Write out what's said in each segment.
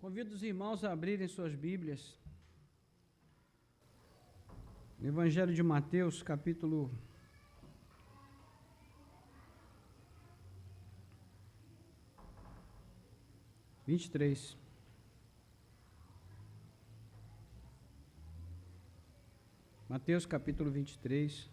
Convido os irmãos a abrirem suas Bíblias. Evangelho de Mateus, capítulo 23. Mateus, capítulo 23.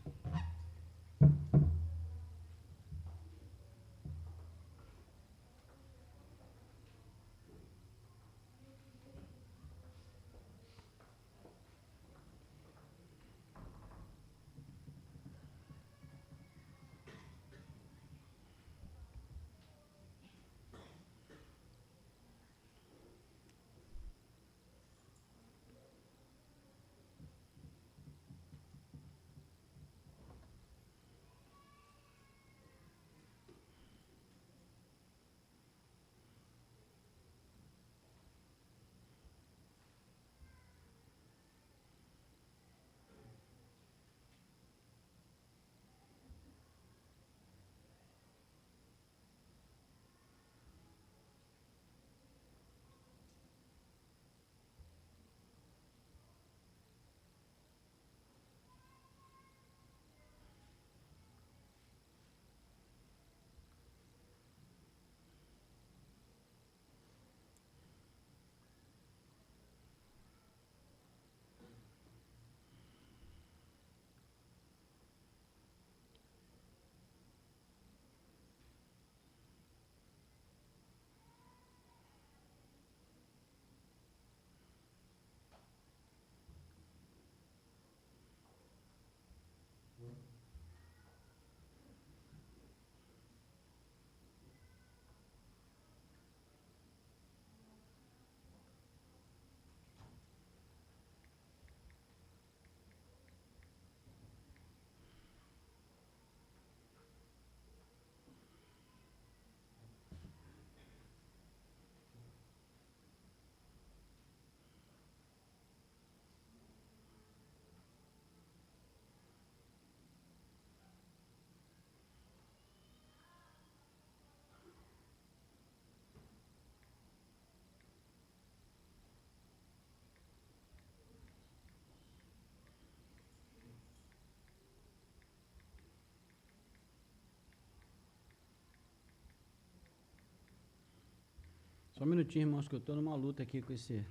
Só um minutinho, irmãos, que eu estou numa luta aqui com esse...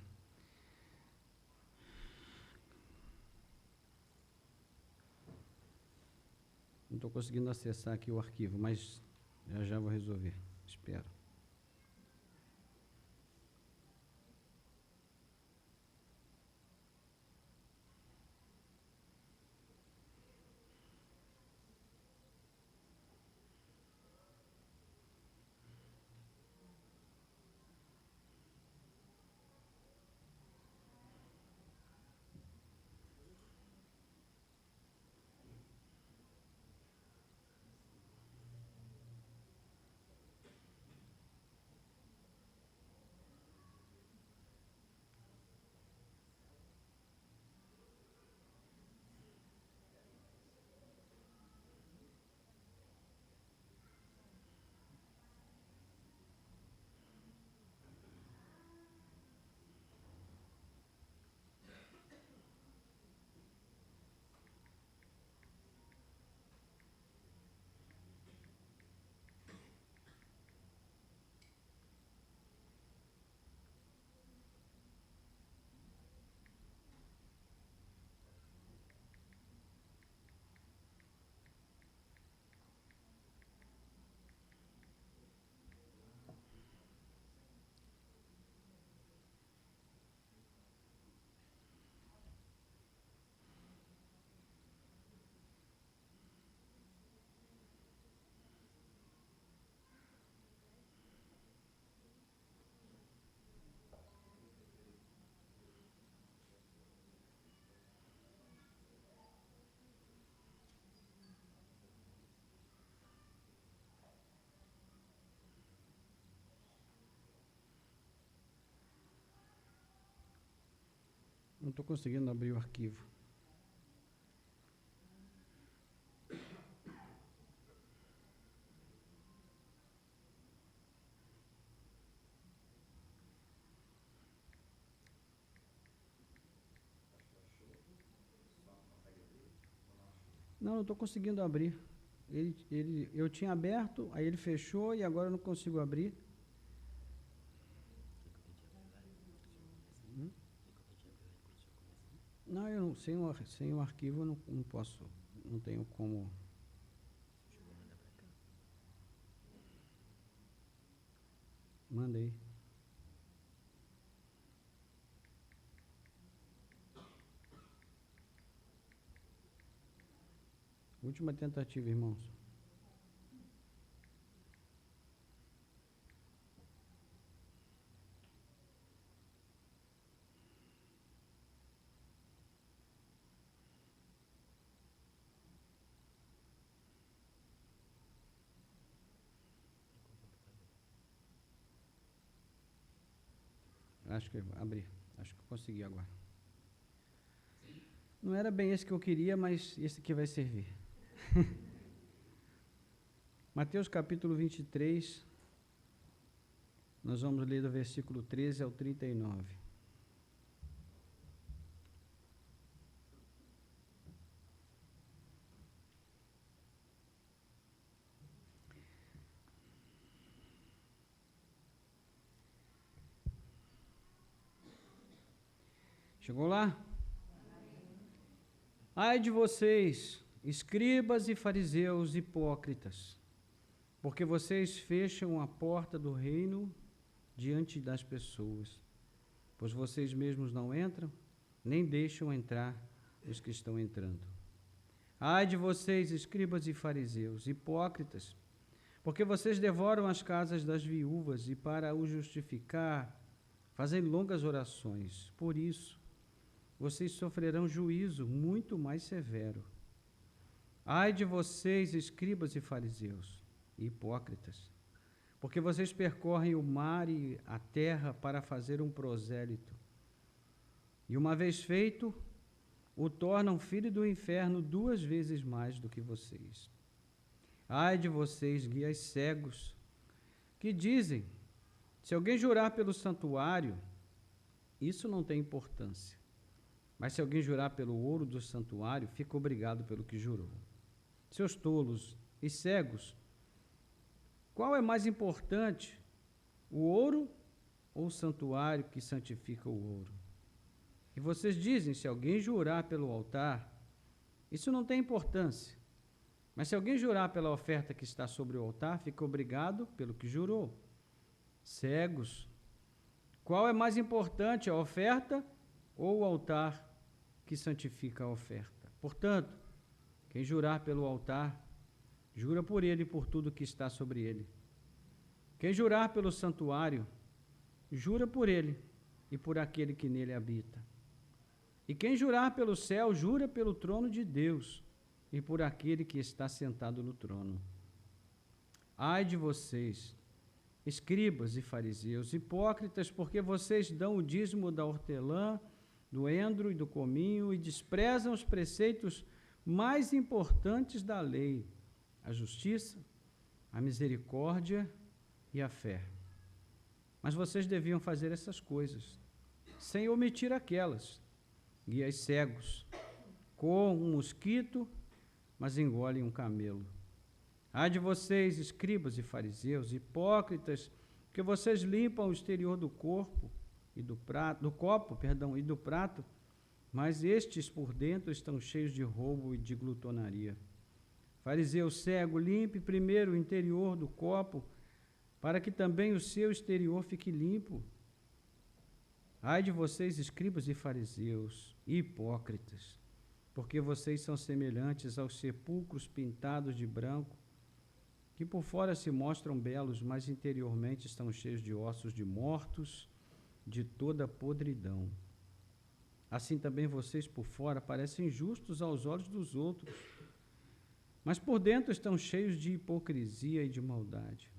Não estou conseguindo acessar aqui o arquivo, mas já vou resolver. Espero. Não estou conseguindo abrir o arquivo. Não estou conseguindo abrir. Eu tinha aberto, aí ele fechou e agora eu não consigo abrir. Não, eu não, sem o arquivo eu não posso, não tenho como. Manda aí. Última tentativa, irmãos. Acho que abri. Acho que eu consegui agora. Não era bem esse que eu queria, mas esse aqui vai servir. Mateus capítulo 23. Nós vamos ler do versículo 13 ao 39. Chegou lá? Ai de vocês, escribas e fariseus hipócritas, porque vocês fecham a porta do reino diante das pessoas, pois vocês mesmos não entram, nem deixam entrar os que estão entrando. Ai de vocês, escribas e fariseus, hipócritas, porque vocês devoram as casas das viúvas e, para o justificar, fazem longas orações. Por isso, vocês sofrerão juízo muito mais severo. Ai de vocês, escribas e fariseus, hipócritas, porque vocês percorrem o mar e a terra para fazer um prosélito, e uma vez feito, o tornam filho do inferno 2 vezes mais do que vocês. Ai de vocês, guias cegos, que dizem, se alguém jurar pelo santuário, isso não tem importância. Mas se alguém jurar pelo ouro do santuário, fica obrigado pelo que jurou. Seus tolos e cegos, qual é mais importante, o ouro ou o santuário que santifica o ouro? E vocês dizem, se alguém jurar pelo altar, isso não tem importância. Mas se alguém jurar pela oferta que está sobre o altar, fica obrigado pelo que jurou. Cegos, qual é mais importante, a oferta ou o altar que santifica a oferta? Portanto, quem jurar pelo altar, jura por ele e por tudo que está sobre ele. Quem jurar pelo santuário, jura por ele e por aquele que nele habita. E quem jurar pelo céu, jura pelo trono de Deus e por aquele que está sentado no trono. Ai de vocês, escribas e fariseus, hipócritas, porque vocês dão o dízimo da hortelã, do endro e do cominho e desprezam os preceitos mais importantes da lei, a justiça, a misericórdia e a fé. Mas vocês deviam fazer essas coisas, sem omitir aquelas. Guias cegos, coam um mosquito, mas engolem um camelo. Ai de vocês, escribas e fariseus, hipócritas, que vocês limpam o exterior do corpo e do copo e do prato, mas estes por dentro estão cheios de roubo e de glutonaria. Fariseu cego, limpe primeiro o interior do copo, para que também o seu exterior fique limpo. Ai de vocês, escribas e fariseus, hipócritas, porque vocês são semelhantes aos sepulcros pintados de branco, que por fora se mostram belos, mas interiormente estão cheios de ossos de mortos, de toda podridão. Assim também vocês por fora parecem justos aos olhos dos outros, mas por dentro estão cheios de hipocrisia e de maldade.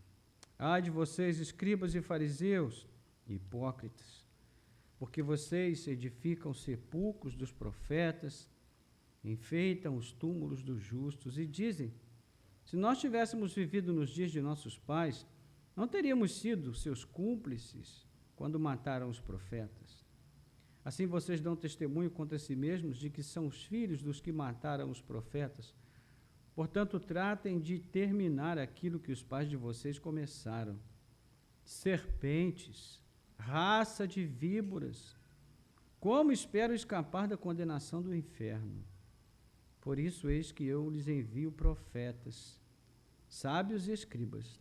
Ai de vocês, escribas e fariseus, hipócritas, porque vocês edificam sepulcros dos profetas, enfeitam os túmulos dos justos e dizem, se nós tivéssemos vivido nos dias de nossos pais, não teríamos sido seus cúmplices quando mataram os profetas. Assim vocês dão testemunho contra si mesmos de que são os filhos dos que mataram os profetas. Portanto, tratem de terminar aquilo que os pais de vocês começaram. Serpentes, raça de víboras, como esperam escapar da condenação do inferno? Por isso, eis que eu lhes envio profetas, sábios e escribas.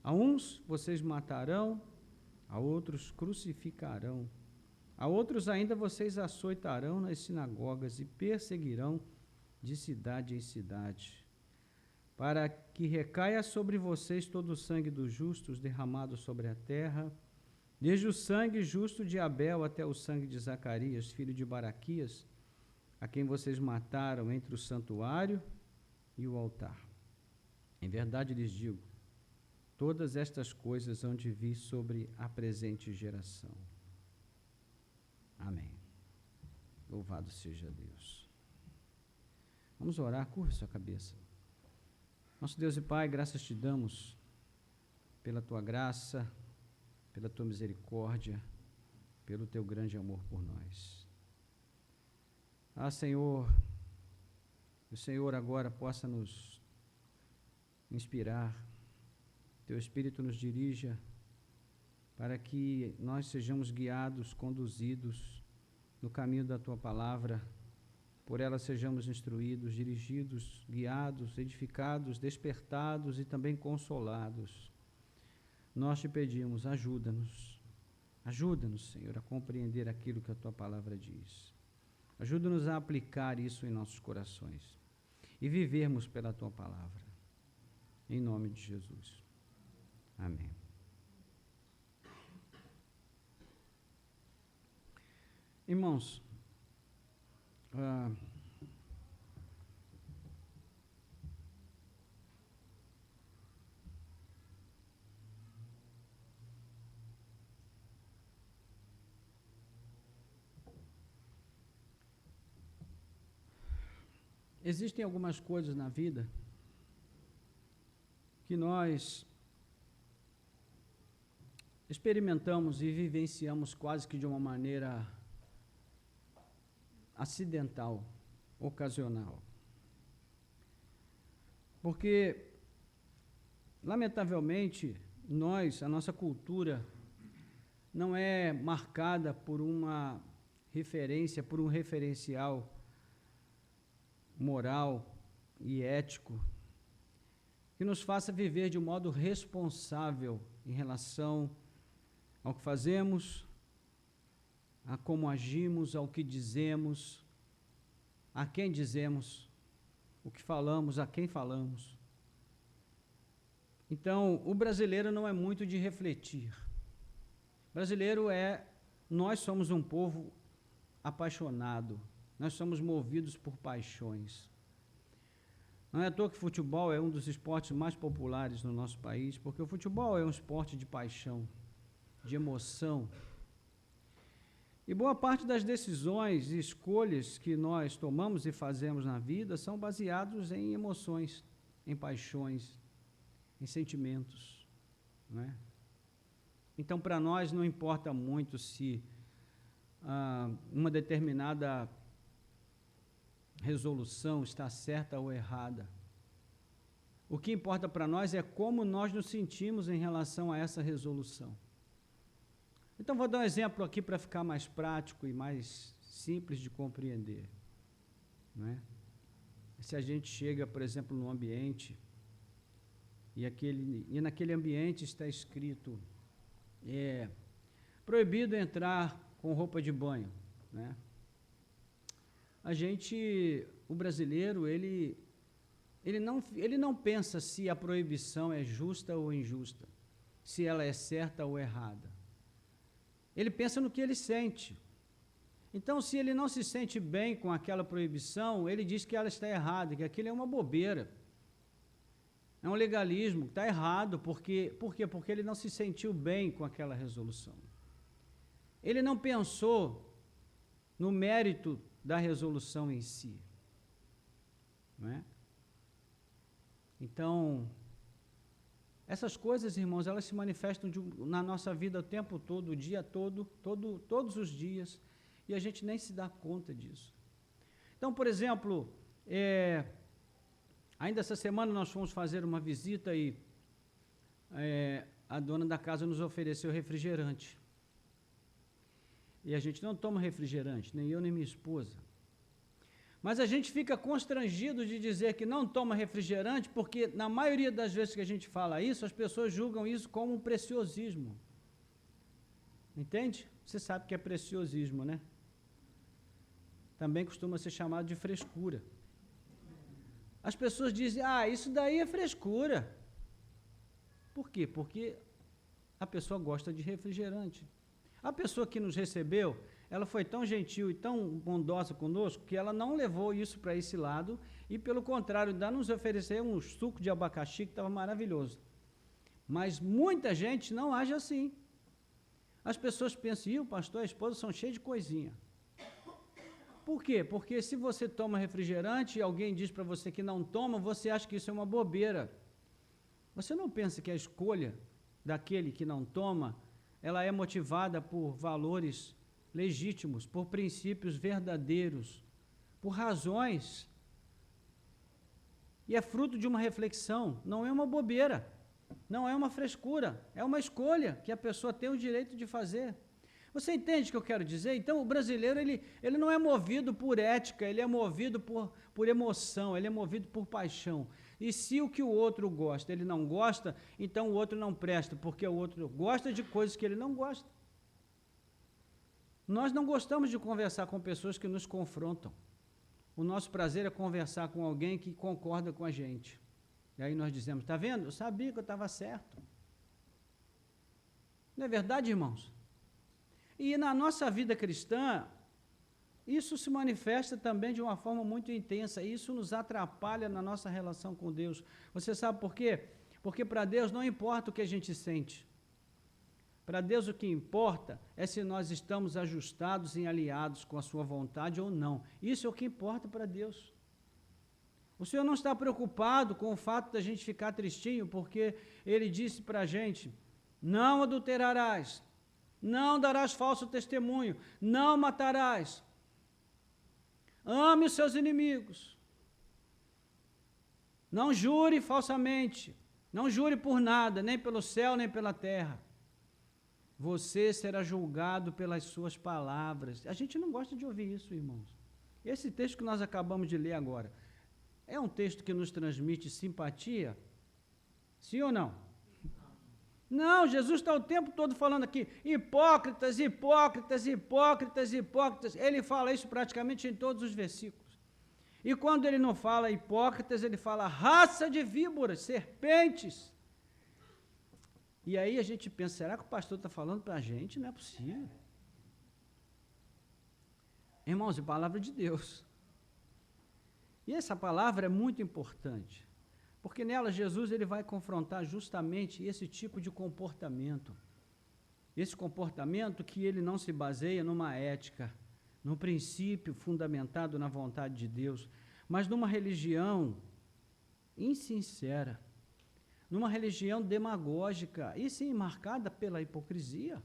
A uns vocês matarão, a outros crucificarão, a outros ainda vocês açoitarão nas sinagogas e perseguirão de cidade em cidade, para que recaia sobre vocês todo o sangue dos justos derramado sobre a terra, desde o sangue justo de Abel até o sangue de Zacarias, filho de Baraquias, a quem vocês mataram entre o santuário e o altar. Em verdade lhes digo, todas estas coisas hão de vir sobre a presente geração. Amém. Louvado seja Deus. Vamos orar, curva sua cabeça. Nosso Deus e Pai, graças te damos pela tua graça, pela tua misericórdia, pelo teu grande amor por nós. Senhor, que o Senhor agora possa nos inspirar, teu Espírito nos dirija para que nós sejamos guiados, conduzidos no caminho da tua palavra, por ela sejamos instruídos, dirigidos, guiados, edificados, despertados e também consolados. Nós te pedimos, ajuda-nos, Senhor, a compreender aquilo que a tua palavra diz. Ajuda-nos a aplicar isso em nossos corações e vivermos pela tua palavra. Em nome de Jesus. Amém. Irmãos, existem algumas coisas na vida que nós experimentamos e vivenciamos quase que de uma maneira acidental, ocasional. Porque, lamentavelmente, a nossa cultura não é marcada por uma referência, por um referencial moral e ético que nos faça viver de um modo responsável em relação ao que fazemos, a como agimos, ao que dizemos, a quem dizemos, o que falamos, a quem falamos. Então, o brasileiro não é muito de refletir. Nós somos um povo apaixonado, nós somos movidos por paixões. Não é à toa que futebol é um dos esportes mais populares no nosso país, porque o futebol é um esporte de paixão, de emoção. E boa parte das decisões e escolhas que nós tomamos e fazemos na vida são baseados em emoções, em paixões, em sentimentos, não é? Então, para nós não importa muito se uma determinada resolução está certa ou errada. O que importa para nós é como nós nos sentimos em relação a essa resolução. Então, vou dar um exemplo aqui para ficar mais prático e mais simples de compreender. Não é? Se a gente chega, por exemplo, num ambiente e naquele ambiente está escrito proibido entrar com roupa de banho, né? O brasileiro, ele não pensa se a proibição é justa ou injusta, se ela é certa ou errada. Ele pensa no que ele sente. Então, se ele não se sente bem com aquela proibição, ele diz que ela está errada, que aquilo é uma bobeira. É um legalismo, está errado. Por quê? Porque ele não se sentiu bem com aquela resolução. Ele não pensou no mérito da resolução em si. Não é? Então, essas coisas, irmãos, elas se manifestam na nossa vida o tempo todo, o dia todo, todos os dias, e a gente nem se dá conta disso. Então, por exemplo, Ainda essa semana nós fomos fazer uma visita e a dona da casa nos ofereceu refrigerante. E a gente não toma refrigerante, nem eu nem minha esposa. Mas a gente fica constrangido de dizer que não toma refrigerante, porque na maioria das vezes que a gente fala isso, as pessoas julgam isso como um preciosismo. Entende? Você sabe que é preciosismo, né? Também costuma ser chamado de frescura. As pessoas dizem, isso daí é frescura. Por quê? Porque a pessoa gosta de refrigerante. A pessoa que nos recebeu, ela foi tão gentil e tão bondosa conosco que ela não levou isso para esse lado e, pelo contrário, ainda nos ofereceu um suco de abacaxi que estava maravilhoso. Mas muita gente não age assim. As pessoas pensam, o pastor e a esposa são cheios de coisinha. Por quê? Porque se você toma refrigerante e alguém diz para você que não toma, você acha que isso é uma bobeira. Você não pensa que a escolha daquele que não toma, ela é motivada por valores legítimos, por princípios verdadeiros, por razões. E é fruto de uma reflexão, não é uma bobeira, não é uma frescura, é uma escolha que a pessoa tem o direito de fazer. Você entende o que eu quero dizer? Então, o brasileiro, ele não é movido por ética, ele é movido por emoção, ele é movido por paixão. E se o que o outro gosta, ele não gosta, então o outro não presta, porque o outro gosta de coisas que ele não gosta. Nós não gostamos de conversar com pessoas que nos confrontam. O nosso prazer é conversar com alguém que concorda com a gente. E aí nós dizemos, está vendo? Eu sabia que eu estava certo. Não é verdade, irmãos? E na nossa vida cristã, isso se manifesta também de uma forma muito intensa, e isso nos atrapalha na nossa relação com Deus. Você sabe por quê? Porque para Deus não importa o que a gente sente. Para Deus o que importa é se nós estamos ajustados e aliados com a sua vontade ou não. Isso é o que importa para Deus. O Senhor não está preocupado com o fato da gente ficar tristinho, porque Ele disse para a gente, não adulterarás, não darás falso testemunho, não matarás, ame os seus inimigos, não jure falsamente, não jure por nada, nem pelo céu, nem pela terra. Você será julgado pelas suas palavras. A gente não gosta de ouvir isso, irmãos. Esse texto que nós acabamos de ler agora, é um texto que nos transmite simpatia? Sim ou não? Não, Jesus está o tempo todo falando aqui, hipócritas, hipócritas, hipócritas, hipócritas. Ele fala isso praticamente em todos os versículos. E quando ele não fala hipócritas, ele fala raça de víboras, serpentes. E aí a gente pensa, será que o pastor está falando para a gente? Não é possível. Irmãos, é palavra de Deus. E essa palavra é muito importante. Porque nela Jesus ele vai confrontar justamente esse tipo de comportamento. Esse comportamento que ele não se baseia numa ética, num princípio fundamentado na vontade de Deus, mas numa religião insincera, numa religião demagógica e sim marcada pela hipocrisia.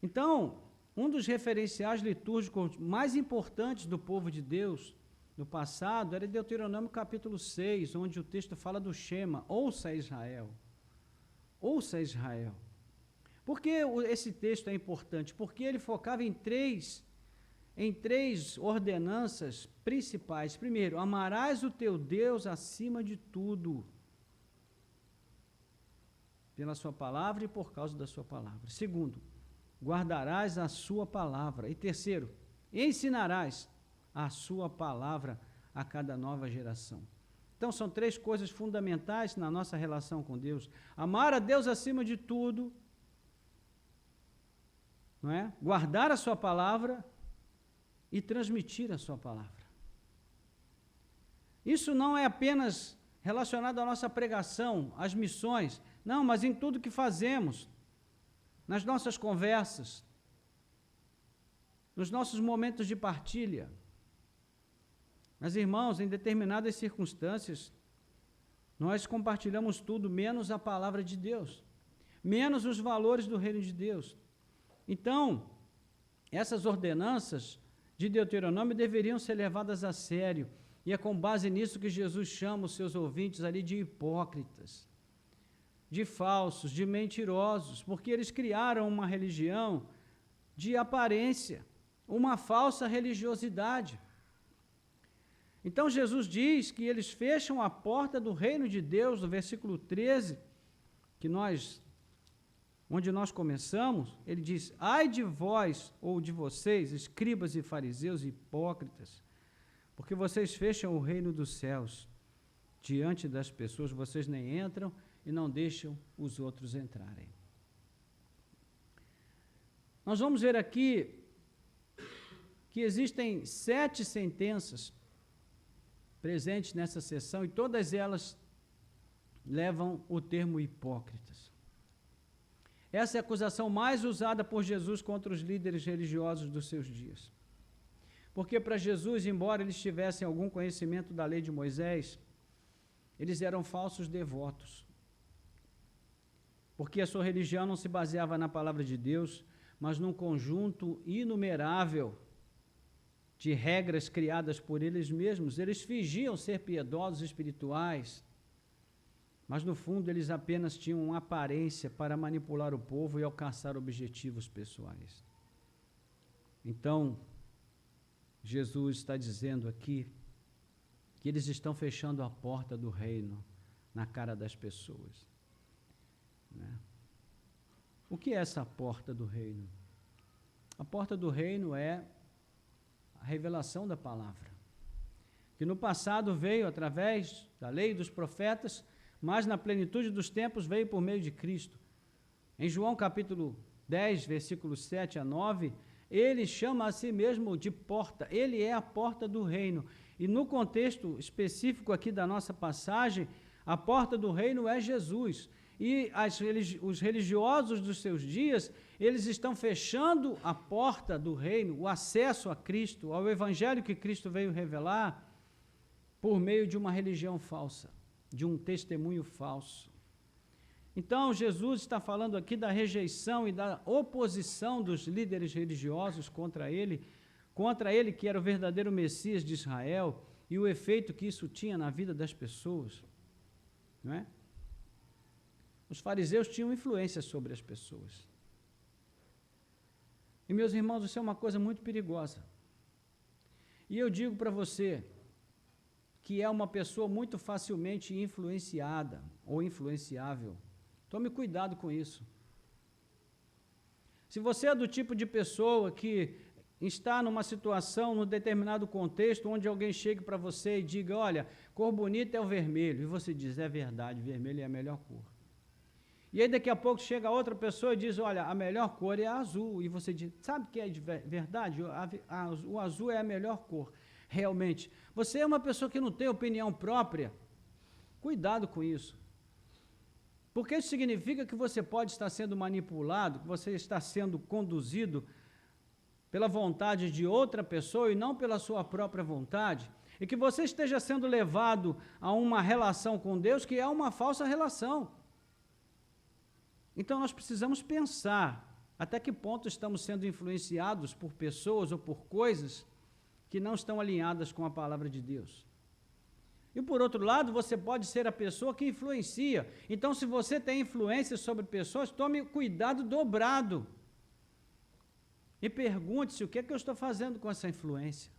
Então, um dos referenciais litúrgicos mais importantes do povo de Deus no passado era Deuteronômio capítulo 6, onde o texto fala do Shema, ouça Israel. Ouça Israel. Por que esse texto é importante? Porque ele focava em três ordenanças principais. Primeiro, amarás o teu Deus acima de tudo, pela sua palavra e por causa da sua palavra. Segundo, guardarás a sua palavra. E terceiro, ensinarás a sua palavra a cada nova geração. Então, são três coisas fundamentais na nossa relação com Deus. Amar a Deus acima de tudo, não é? Guardar a sua palavra e transmitir a sua palavra. Isso não é apenas relacionado à nossa pregação, às missões, não, mas em tudo que fazemos, nas nossas conversas, nos nossos momentos de partilha. Mas, irmãos, em determinadas circunstâncias, nós compartilhamos tudo, menos a palavra de Deus, menos os valores do reino de Deus. Então, essas ordenanças de Deuteronômio deveriam ser levadas a sério, E é com base nisso que Jesus chama os seus ouvintes ali de hipócritas, de falsos, de mentirosos, porque eles criaram uma religião de aparência, uma falsa religiosidade. Então Jesus diz que eles fecham a porta do reino de Deus, no versículo 13, onde nós começamos, ele diz: ai de vós ou de vocês, escribas e fariseus hipócritas, porque vocês fecham o reino dos céus diante das pessoas, vocês nem entram e não deixam os outros entrarem. Nós vamos ver aqui que existem 7 sentenças presentes nessa sessão e todas elas levam o termo hipócritas. Essa é a acusação mais usada por Jesus contra os líderes religiosos dos seus dias. Porque para Jesus, embora eles tivessem algum conhecimento da lei de Moisés, eles eram falsos devotos. Porque a sua religião não se baseava na palavra de Deus, mas num conjunto inumerável de regras criadas por eles mesmos. Eles fingiam ser piedosos espirituais, mas no fundo eles apenas tinham uma aparência para manipular o povo e alcançar objetivos pessoais. Então, Jesus está dizendo aqui que eles estão fechando a porta do reino na cara das pessoas, né? O que é essa porta do reino? A porta do reino é a revelação da palavra, que no passado veio através da lei e dos profetas, mas na plenitude dos tempos veio por meio de Cristo. Em João capítulo 10, versículos 7 a 9, ele chama a si mesmo de porta, ele é a porta do reino. E no contexto específico aqui da nossa passagem, a porta do reino é Jesus. E os religiosos dos seus dias, eles estão fechando a porta do reino, o acesso a Cristo, ao evangelho que Cristo veio revelar, por meio de uma religião falsa, de um testemunho falso. Então, Jesus está falando aqui da rejeição e da oposição dos líderes religiosos contra ele que era o verdadeiro Messias de Israel, e o efeito que isso tinha na vida das pessoas, não é? Os fariseus tinham influência sobre as pessoas. E, meus irmãos, isso é uma coisa muito perigosa. E eu digo para você que é uma pessoa muito facilmente influenciada ou influenciável. Tome cuidado com isso. Se você é do tipo de pessoa que está numa situação, num determinado contexto, onde alguém chegue para você e diga: olha, cor bonita é o vermelho, e você diz: é verdade, vermelho é a melhor cor. E aí daqui a pouco chega outra pessoa e diz: olha, a melhor cor é a azul, e você diz: sabe o que é de verdade? O azul é a melhor cor. Realmente, você é uma pessoa que não tem opinião própria, cuidado com isso. Porque isso significa que você pode estar sendo manipulado, que você está sendo conduzido pela vontade de outra pessoa e não pela sua própria vontade, e que você esteja sendo levado a uma relação com Deus que é uma falsa relação. Então nós precisamos pensar até que ponto estamos sendo influenciados por pessoas ou por coisas que não estão alinhadas com a palavra de Deus. E por outro lado, você pode ser a pessoa que influencia. Então, se você tem influência sobre pessoas, tome cuidado dobrado. E pergunte-se: o que é que eu estou fazendo com essa influência?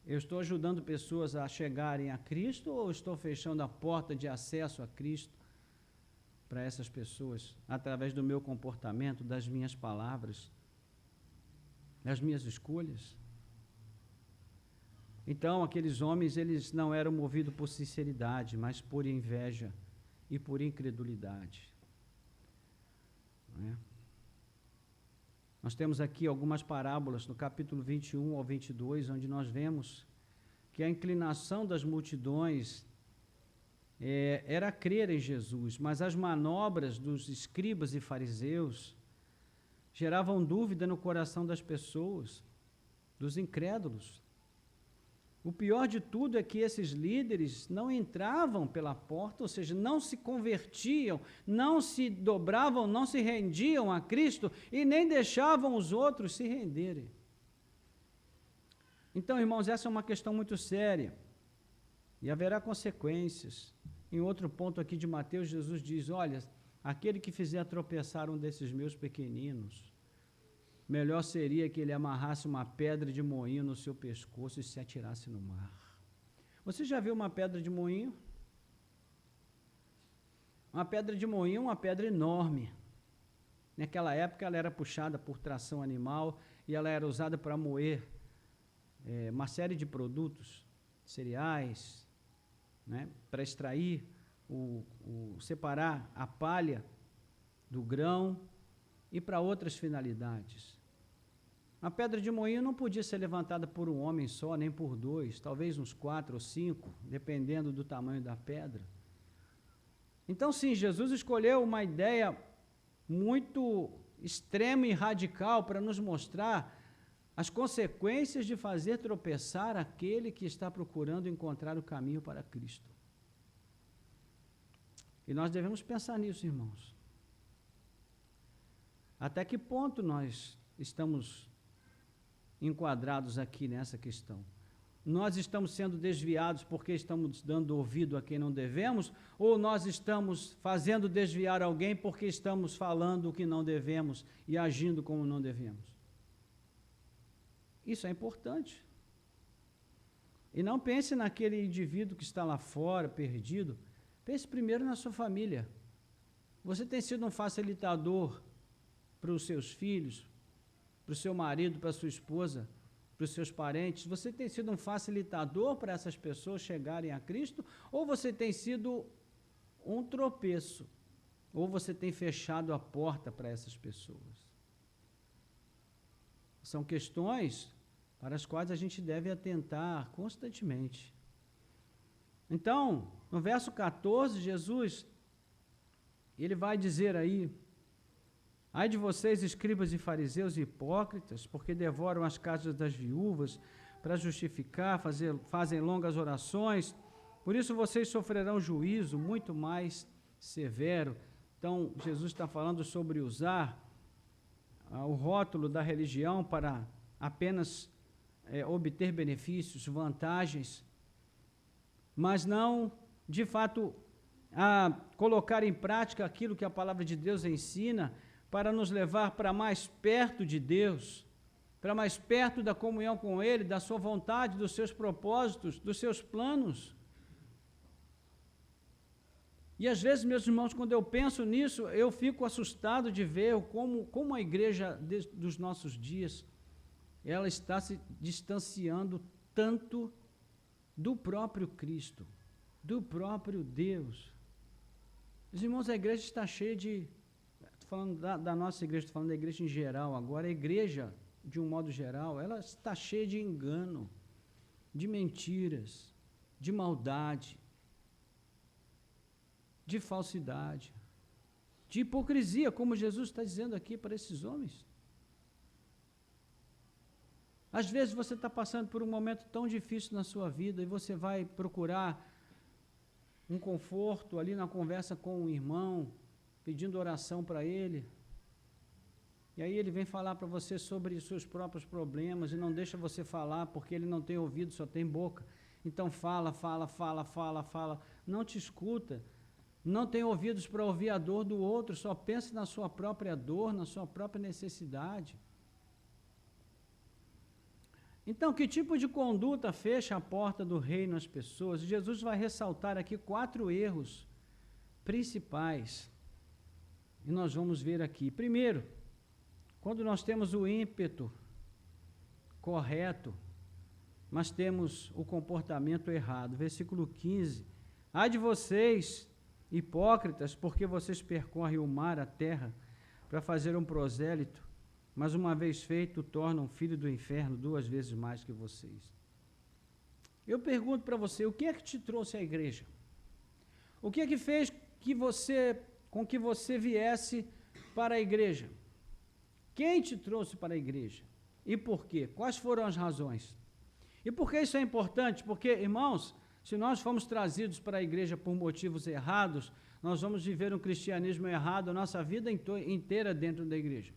Eu estou ajudando pessoas a chegarem a Cristo ou estou fechando a porta de acesso a Cristo para essas pessoas, através do meu comportamento, das minhas palavras, das minhas escolhas? Então, aqueles homens, eles não eram movidos por sinceridade, mas por inveja e por incredulidade. Não é? Nós temos aqui algumas parábolas, no capítulo 21 ao 22, onde nós vemos que a inclinação das multidões era crer em Jesus, mas as manobras dos escribas e fariseus geravam dúvida no coração das pessoas, dos incrédulos. O pior de tudo é que esses líderes não entravam pela porta, ou seja, não se convertiam, não se dobravam, não se rendiam a Cristo e nem deixavam os outros se renderem. Então, irmãos, essa é uma questão muito séria. e haverá consequências. Em outro ponto aqui de Mateus, Jesus diz, olha, aquele que fizer tropeçar um desses meus pequeninos, melhor seria que ele amarrasse uma pedra de moinho no seu pescoço e se atirasse no mar. Você já viu uma pedra de moinho? Uma pedra de moinho é uma pedra enorme. Naquela época ela era puxada por tração animal e ela era usada para moer uma série de produtos, cereais, né, para extrair, separar a palha do grão e para outras finalidades. A pedra de moinho não podia ser levantada por um homem só, nem por dois, talvez uns 4 ou 5, dependendo do tamanho da pedra. Então, sim, Jesus escolheu uma ideia muito extrema e radical para nos mostrar as consequências de fazer tropeçar aquele que está procurando encontrar o caminho para Cristo. E nós devemos pensar nisso, irmãos. Até que ponto nós estamos enquadrados aqui nessa questão? Nós estamos sendo desviados porque estamos dando ouvido a quem não devemos, ou nós estamos fazendo desviar alguém porque estamos falando o que não devemos e agindo como não devemos? Isso é importante. E não pense naquele indivíduo que está lá fora, perdido. Pense primeiro na sua família. Você tem sido um facilitador para os seus filhos, para o seu marido, para a sua esposa, para os seus parentes? Você tem sido um facilitador para essas pessoas chegarem a Cristo? Ou você tem sido um tropeço? Ou você tem fechado a porta para essas pessoas? São questões para as quais a gente deve atentar constantemente. Então, no verso 14, Jesus, ele vai dizer aí, ai de vocês, escribas e fariseus e hipócritas, porque devoram as casas das viúvas para justificar, fazem longas orações, por isso vocês sofrerão juízo muito mais severo. Então, Jesus está falando sobre usar o rótulo da religião para apenas obter benefícios, vantagens, mas não, de fato, a colocar em prática aquilo que a palavra de Deus ensina para nos levar para mais perto de Deus, para mais perto da comunhão com Ele, da sua vontade, dos seus propósitos, dos seus planos. E às vezes, meus irmãos, quando eu penso nisso, eu fico assustado de ver como a igreja dos nossos dias, ela está se distanciando tanto do próprio Cristo, do próprio Deus. Os irmãos, a igreja está cheia de... Estou falando da nossa igreja, estou falando da igreja em geral agora. A igreja, de um modo geral, ela está cheia de engano, de mentiras, de maldade, de falsidade, de hipocrisia, como Jesus está dizendo aqui para esses homens. Às vezes você está passando por um momento tão difícil na sua vida e você vai procurar um conforto ali na conversa com um irmão, pedindo oração para ele, e aí ele vem falar para você sobre os seus próprios problemas e não deixa você falar porque ele não tem ouvido, só tem boca. Então fala, não te escuta, não tem ouvidos para ouvir a dor do outro, só pensa na sua própria dor, na sua própria necessidade. Então, que tipo de conduta fecha a porta do reino às pessoas? Jesus vai ressaltar aqui 4 erros principais. E nós vamos ver aqui. Primeiro, quando nós temos o ímpeto correto, mas temos o comportamento errado. Versículo 15. Ai de vocês, hipócritas, porque vocês percorrem o mar, a terra, para fazer um prosélito, mas uma vez feito, tornam filho do inferno 2 vezes mais que vocês. Eu pergunto para você, o que é que te trouxe à igreja? O que é que fez com que você viesse para a igreja? Quem te trouxe para a igreja? E por quê? Quais foram as razões? E por que isso é importante? Porque, irmãos, se nós fomos trazidos para a igreja por motivos errados, nós vamos viver um cristianismo errado a nossa vida inteira dentro da igreja.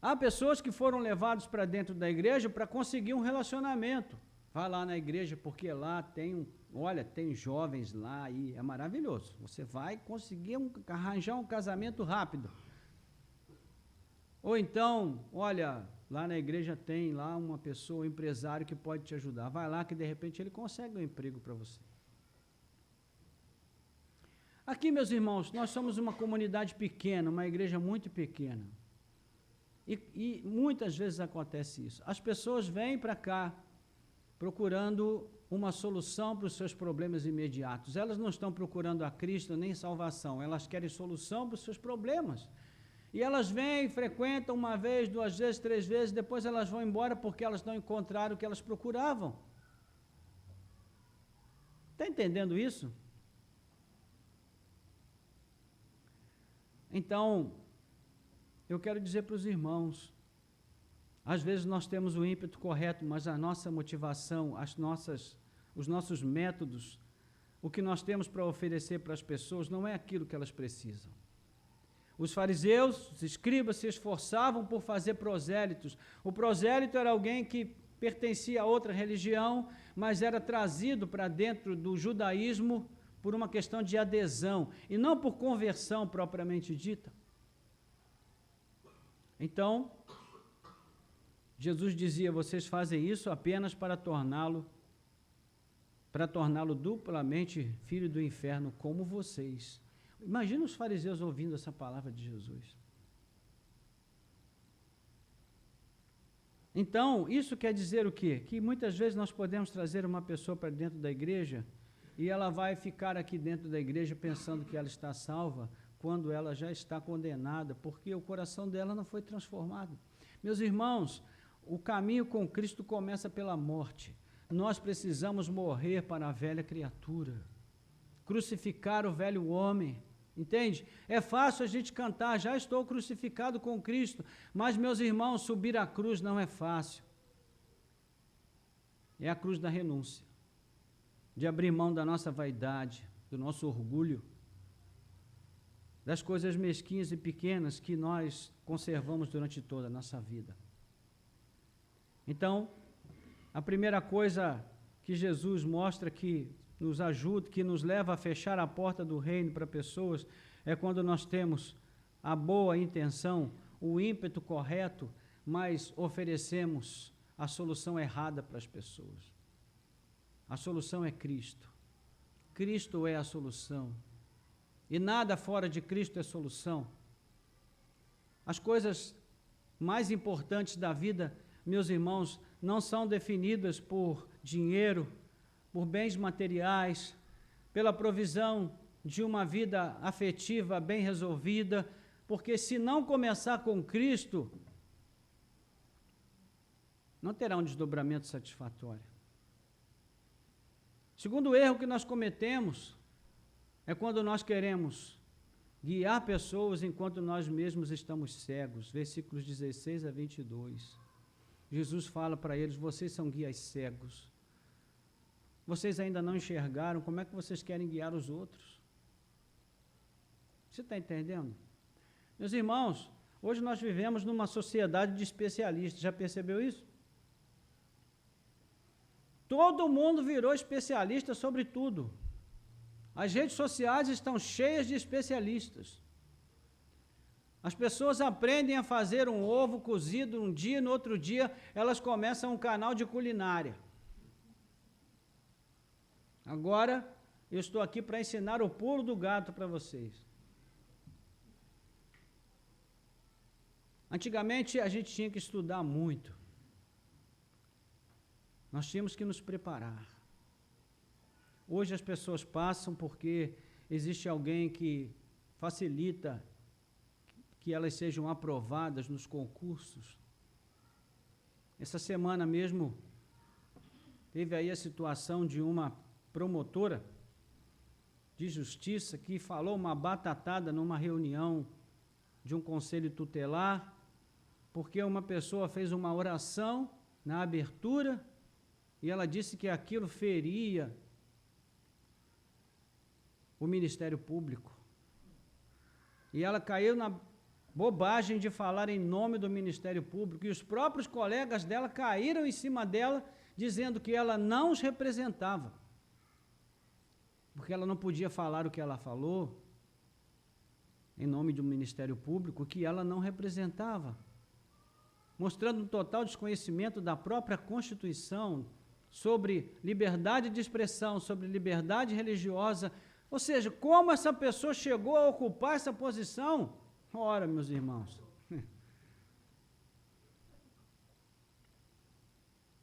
Há pessoas que foram levadas para dentro da igreja para conseguir um relacionamento, Vai lá na igreja, porque lá tem jovens lá e é maravilhoso. Você vai conseguir arranjar um casamento rápido. Ou então, olha, lá na igreja tem lá uma pessoa, um empresário que pode te ajudar. Vai lá que de repente ele consegue um emprego para você. Aqui, meus irmãos, nós somos uma comunidade pequena, uma igreja muito pequena. E muitas vezes acontece isso. As pessoas vêm para cá procurando uma solução para os seus problemas imediatos. Elas não estão procurando a Cristo nem salvação, elas querem solução para os seus problemas. E elas vêm, frequentam uma vez, 2 vezes, 3 vezes, depois elas vão embora porque elas não encontraram o que elas procuravam. Está entendendo isso? Então, eu quero dizer para os irmãos, às vezes nós temos o ímpeto correto, mas a nossa motivação, os nossos métodos, o que nós temos para oferecer para as pessoas não é aquilo que elas precisam. Os fariseus, os escribas se esforçavam por fazer prosélitos. O prosélito era alguém que pertencia a outra religião, mas era trazido para dentro do judaísmo por uma questão de adesão, e não por conversão propriamente dita. Então, Jesus dizia, vocês fazem isso apenas para torná-lo duplamente filho do inferno, como vocês. Imagina os fariseus ouvindo essa palavra de Jesus. Então, isso quer dizer o quê? Que muitas vezes nós podemos trazer uma pessoa para dentro da igreja e ela vai ficar aqui dentro da igreja pensando que ela está salva, quando ela já está condenada, porque o coração dela não foi transformado. Meus irmãos, o caminho com Cristo começa pela morte. Nós precisamos morrer para a velha criatura, crucificar o velho homem, entende? É fácil a gente cantar, já estou crucificado com Cristo, mas, meus irmãos, subir a cruz não é fácil. É a cruz da renúncia, de abrir mão da nossa vaidade, do nosso orgulho, das coisas mesquinhas e pequenas que nós conservamos durante toda a nossa vida. Então, a primeira coisa que Jesus mostra que nos ajuda, que nos leva a fechar a porta do reino para pessoas, é quando nós temos a boa intenção, o ímpeto correto, mas oferecemos a solução errada para as pessoas. A solução é Cristo. Cristo é a solução. E nada fora de Cristo é solução. As coisas mais importantes da vida, meus irmãos, não são definidas por dinheiro, por bens materiais, pela provisão de uma vida afetiva bem resolvida, porque se não começar com Cristo, não terá um desdobramento satisfatório. Segundo erro que nós cometemos é quando nós queremos guiar pessoas enquanto nós mesmos estamos cegos. Versículos 16 a 22. Jesus fala para eles, vocês são guias cegos. Vocês ainda não enxergaram, como é que vocês querem guiar os outros? Você está entendendo? Meus irmãos, hoje nós vivemos numa sociedade de especialistas, já percebeu isso? Todo mundo virou especialista sobre tudo. As redes sociais estão cheias de especialistas. As pessoas aprendem a fazer um ovo cozido um dia, no outro dia elas começam um canal de culinária. Agora, eu estou aqui para ensinar o pulo do gato para vocês. Antigamente a gente tinha que estudar muito. Nós tínhamos que nos preparar. Hoje as pessoas passam porque existe alguém que facilita que elas sejam aprovadas nos concursos. Essa semana mesmo teve aí a situação de uma promotora de justiça que falou uma batatada numa reunião de um conselho tutelar, porque uma pessoa fez uma oração na abertura e ela disse que aquilo feria o Ministério Público. E ela caiu na bobagem de falar em nome do Ministério Público, e os próprios colegas dela caíram em cima dela, dizendo que ela não os representava, porque ela não podia falar o que ela falou, em nome de um ministério público, que ela não representava, mostrando um total desconhecimento da própria Constituição sobre liberdade de expressão, sobre liberdade religiosa. Ou seja, como essa pessoa chegou a ocupar essa posição? Ora, meus irmãos,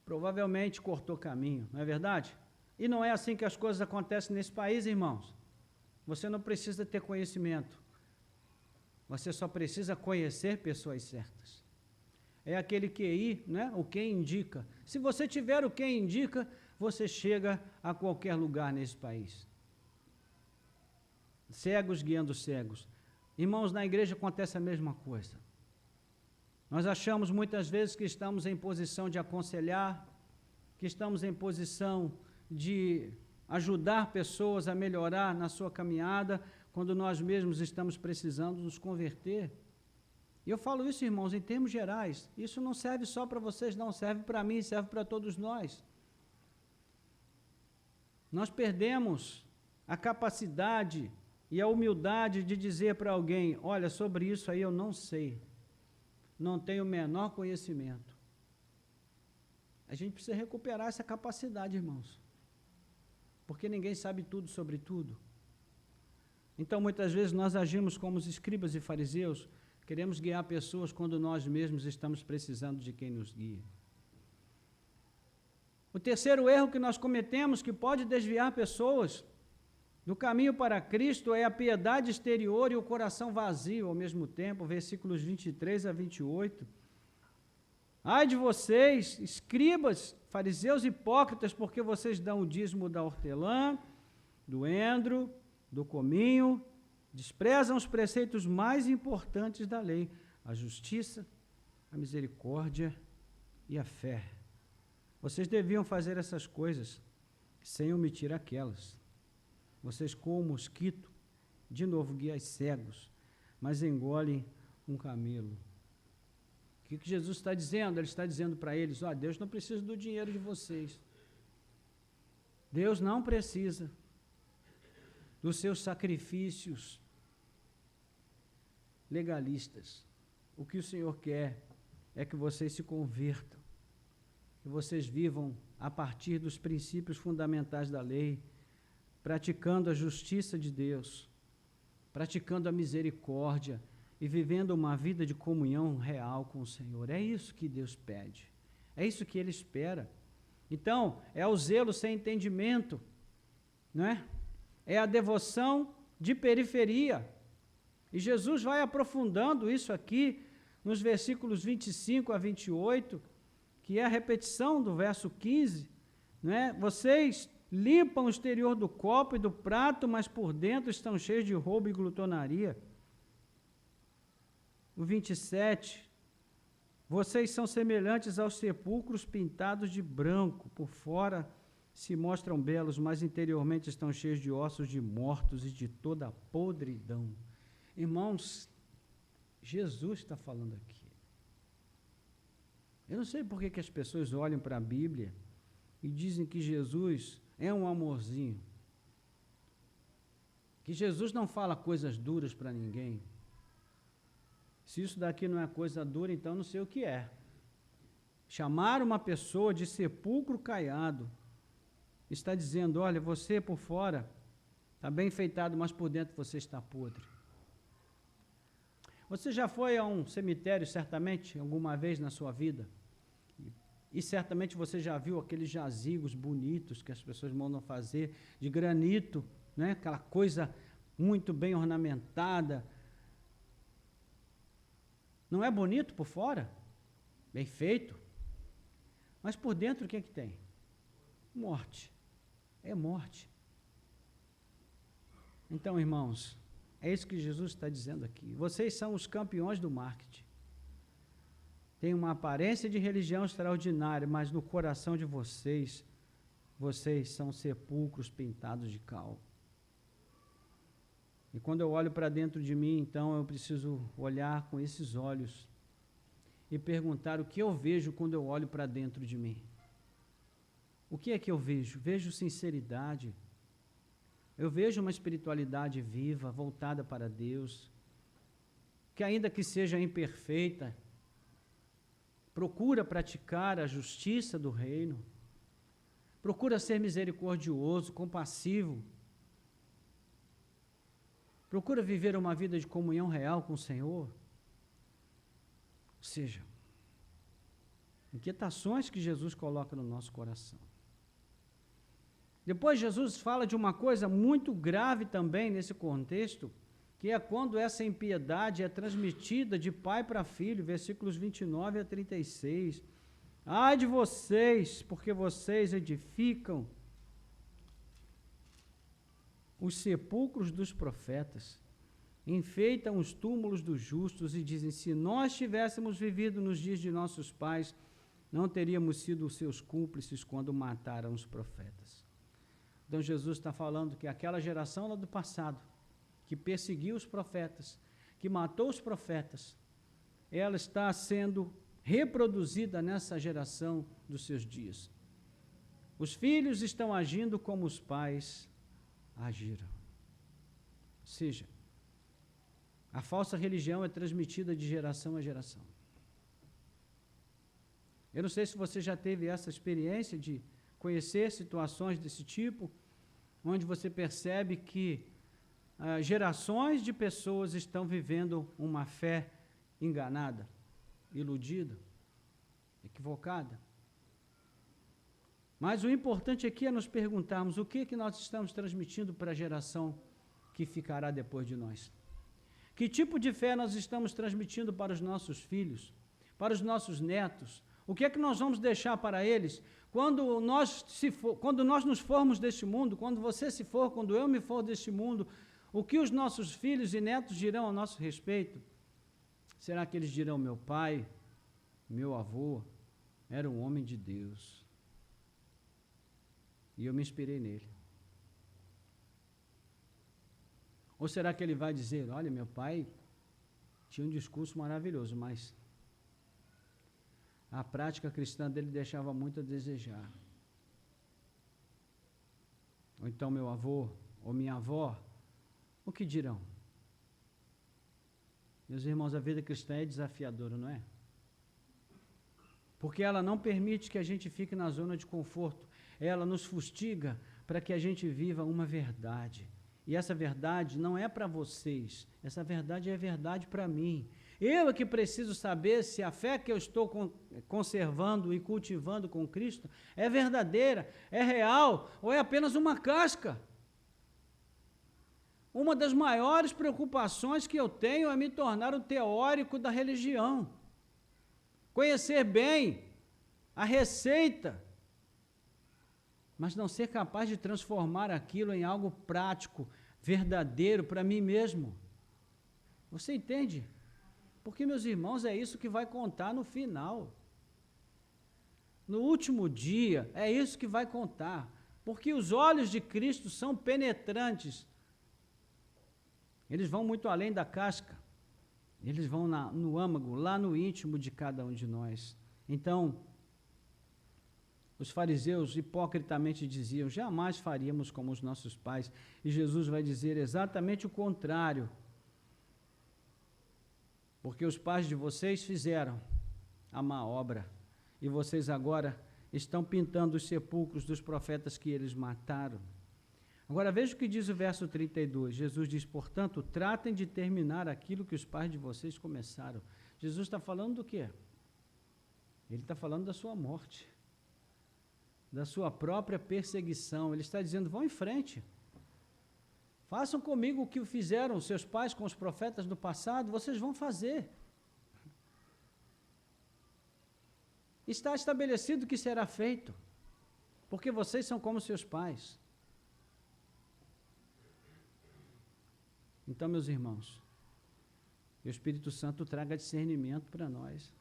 provavelmente cortou caminho, não é verdade? E não é assim que as coisas acontecem nesse país, irmãos. Você não precisa ter conhecimento. Você só precisa conhecer pessoas certas. É aquele QI, né? O que indica. Se você tiver o que indica, você chega a qualquer lugar nesse país. Cegos guiando cegos. Irmãos, na igreja acontece a mesma coisa. Nós achamos muitas vezes que estamos em posição de aconselhar, que estamos em posição de ajudar pessoas a melhorar na sua caminhada, quando nós mesmos estamos precisando nos converter. E eu falo isso, irmãos, em termos gerais. Isso não serve só para vocês, não. Serve para mim, serve para todos nós. Nós perdemos a capacidade e a humildade de dizer para alguém, olha, sobre isso aí eu não sei. Não tenho o menor conhecimento. A gente precisa recuperar essa capacidade, irmãos. Porque ninguém sabe tudo sobre tudo. Então, muitas vezes, nós agimos como os escribas e fariseus, queremos guiar pessoas quando nós mesmos estamos precisando de quem nos guia. O terceiro erro que nós cometemos, que pode desviar pessoas do caminho para Cristo, é a piedade exterior e o coração vazio ao mesmo tempo, versículos 23 a 28. Ai de vocês, escribas, fariseus hipócritas, porque vocês dão o dízimo da hortelã, do endro, do cominho, desprezam os preceitos mais importantes da lei, a justiça, a misericórdia e a fé. Vocês deviam fazer essas coisas sem omitir aquelas. Vocês coam o mosquito, de novo guias cegos, mas engolem um camelo. O que Jesus está dizendo? Ele está dizendo para eles, Deus não precisa do dinheiro de vocês. Deus não precisa dos seus sacrifícios legalistas. O que o Senhor quer é que vocês se convertam, que vocês vivam a partir dos princípios fundamentais da lei, praticando a justiça de Deus, praticando a misericórdia e vivendo uma vida de comunhão real com o Senhor. É isso que Deus pede, é isso que Ele espera. Então, é o zelo sem entendimento, não é? É a devoção de periferia. E Jesus vai aprofundando isso aqui nos versículos 25 a 28, que é a repetição do verso 15, não é? Vocês limpam o exterior do copo e do prato, mas por dentro estão cheios de roubo e glutonaria. O 27, vocês são semelhantes aos sepulcros pintados de branco, por fora se mostram belos, mas interiormente estão cheios de ossos de mortos e de toda a podridão. Irmãos, Jesus está falando aqui. Eu não sei por que as pessoas olham para a Bíblia e dizem que Jesus é um amorzinho, que Jesus não fala coisas duras para ninguém. Se isso daqui não é coisa dura, então não sei o que é. Chamar uma pessoa de sepulcro caiado, está dizendo, olha, você por fora está bem enfeitado, mas por dentro você está podre. Você já foi a um cemitério, certamente, alguma vez na sua vida? E certamente você já viu aqueles jazigos bonitos que as pessoas mandam fazer, de granito, né? Aquela coisa muito bem ornamentada. Não é bonito por fora? Bem feito. Mas por dentro o que é que tem? Morte. É morte. Então, irmãos, é isso que Jesus está dizendo aqui. Vocês são os campeões do marketing. Tem uma aparência de religião extraordinária, mas no coração de vocês, vocês são sepulcros pintados de cal. E quando eu olho para dentro de mim, então eu preciso olhar com esses olhos e perguntar o que eu vejo quando eu olho para dentro de mim. O que é que eu vejo? Vejo sinceridade. Eu vejo uma espiritualidade viva, voltada para Deus, que ainda que seja imperfeita, procura praticar a justiça do reino, procura ser misericordioso, compassivo, procura viver uma vida de comunhão real com o Senhor. Ou seja, inquietações que Jesus coloca no nosso coração. Depois Jesus fala de uma coisa muito grave também nesse contexto, que é quando essa impiedade é transmitida de pai para filho, versículos 29 a 36. Ai de vocês, porque vocês edificam os sepulcros dos profetas, enfeitam os túmulos dos justos e dizem, se nós tivéssemos vivido nos dias de nossos pais, não teríamos sido os seus cúmplices quando mataram os profetas. Então Jesus está falando que aquela geração lá do passado, que perseguiu os profetas, que matou os profetas, ela está sendo reproduzida nessa geração dos seus dias. Os filhos estão agindo como os pais agiram. Ou seja, a falsa religião é transmitida de geração a geração. Eu não sei se você já teve essa experiência de conhecer situações desse tipo, onde você percebe que gerações de pessoas estão vivendo uma fé enganada, iludida, equivocada. Mas o importante aqui é nos perguntarmos o que nós estamos transmitindo para a geração que ficará depois de nós. Que tipo de fé nós estamos transmitindo para os nossos filhos, para os nossos netos? O que é que nós vamos deixar para eles quando nós nos formos deste mundo, quando você se for, quando eu me for deste mundo? O que os nossos filhos e netos dirão a nosso respeito? Será que eles dirão, meu pai, meu avô, era um homem de Deus, e eu me inspirei nele? Ou será que ele vai dizer, olha, meu pai tinha um discurso maravilhoso, mas a prática cristã dele deixava muito a desejar? Ou então meu avô ou minha avó, o que dirão? Meus irmãos, a vida cristã é desafiadora, não é? Porque ela não permite que a gente fique na zona de conforto. Ela nos fustiga para que a gente viva uma verdade. E essa verdade não é para vocês, essa verdade é verdade para mim. Eu é que preciso saber se a fé que eu estou conservando e cultivando com Cristo é verdadeira, é real ou é apenas uma casca. Uma das maiores preocupações que eu tenho é me tornar um teórico da religião. Conhecer bem a receita, mas não ser capaz de transformar aquilo em algo prático, verdadeiro para mim mesmo. Você entende? Porque, meus irmãos, é isso que vai contar no final. No último dia, é isso que vai contar. Porque os olhos de Cristo são penetrantes. Eles vão muito além da casca. Eles vão no âmago, lá no íntimo de cada um de nós. Então, os fariseus hipocritamente diziam, jamais faríamos como os nossos pais. E Jesus vai dizer exatamente o contrário. Porque os pais de vocês fizeram a má obra, e vocês agora estão pintando os sepulcros dos profetas que eles mataram. Agora veja o que diz o verso 32. Jesus diz, portanto, tratem de terminar aquilo que os pais de vocês começaram. Jesus está falando do quê? Ele está falando da sua morte, da sua própria perseguição. Ele está dizendo, vão em frente. Façam comigo o que fizeram seus pais com os profetas do passado, vocês vão fazer. Está estabelecido que será feito, porque vocês são como seus pais. Então, meus irmãos, que o Espírito Santo traga discernimento para nós.